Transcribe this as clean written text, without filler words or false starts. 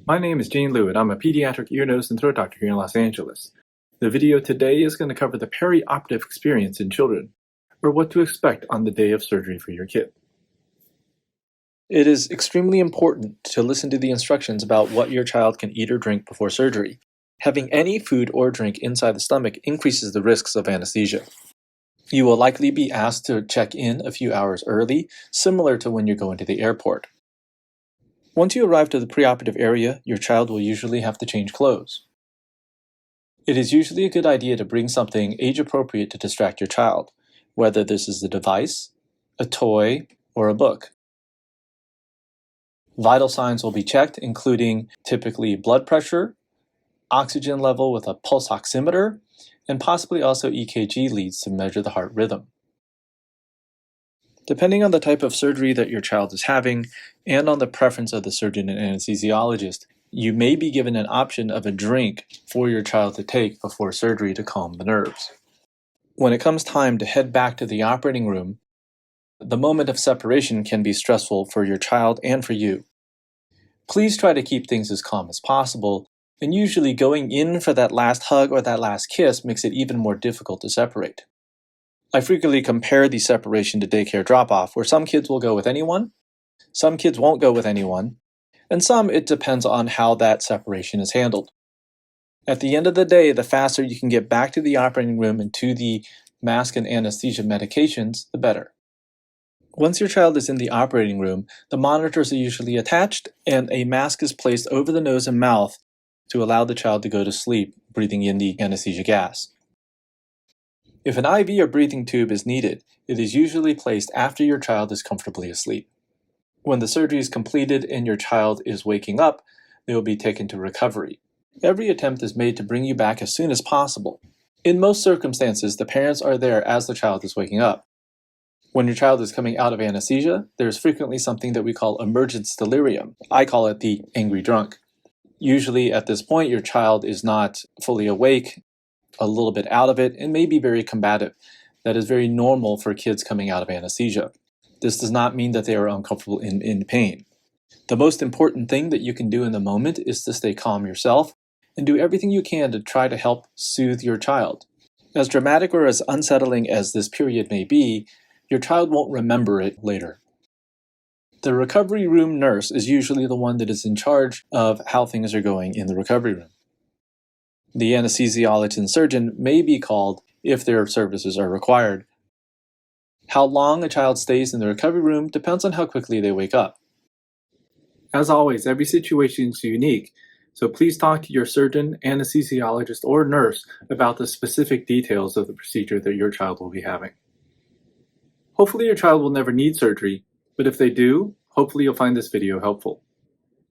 My name is Jane Liu, and I'm a pediatric ear, nose, and throat doctor here in Los Angeles. The video today is going to cover the perioperative experience in children, or what to expect on the day of surgery for your kid. It is extremely important to listen to the instructions about what your child can eat or drink before surgery. Having any food or drink inside the stomach increases the risks of anesthesia. You will likely be asked to check in a few hours early, similar to when you go into the airport. Once you arrive to the preoperative area, your child will usually have to change clothes. It is usually a good idea to bring something age-appropriate to distract your child, whether this is a device, a toy, or a book. Vital signs will be checked, including typically blood pressure, oxygen level with a pulse oximeter, and possibly also EKG leads to measure the heart rhythm. Depending on the type of surgery that your child is having and on the preference of the surgeon and anesthesiologist, you may be given an option of a drink for your child to take before surgery to calm the nerves. When it comes time to head back to the operating room, the moment of separation can be stressful for your child and for you. Please try to keep things as calm as possible, and usually going in for that last hug or that last kiss makes it even more difficult to separate. I frequently compare the separation to daycare drop-off, where some kids will go with anyone, some kids won't go with anyone, and some it depends on how that separation is handled. At the end of the day, the faster you can get back to the operating room and to the mask and anesthesia medications, the better. Once your child is in the operating room, the monitors are usually attached and a mask is placed over the nose and mouth to allow the child to go to sleep, breathing in the anesthesia gas. If an IV or breathing tube is needed, it is usually placed after your child is comfortably asleep. When the surgery is completed and your child is waking up, they will be taken to recovery. Every attempt is made to bring you back as soon as possible. In most circumstances, the parents are there as the child is waking up. When your child is coming out of anesthesia, there is frequently something that we call emergence delirium. I call it the angry drunk. Usually at this point, your child is not fully awake, a little bit out of it, and may be very combative. That is very normal for kids coming out of anesthesia. This does not mean that they are uncomfortable in pain. The most important thing that you can do in the moment is to stay calm yourself and do everything you can to try to help soothe your child. As dramatic or as unsettling as this period may be, your child won't remember it later. The recovery room nurse is usually the one that is in charge of how things are going in the recovery room. The anesthesiologist and surgeon may be called if their services are required. How long a child stays in the recovery room depends on how quickly they wake up. As always, every situation is unique, so please talk to your surgeon, anesthesiologist, or nurse about the specific details of the procedure that your child will be having. Hopefully your child will never need surgery, but if they do, hopefully you'll find this video helpful.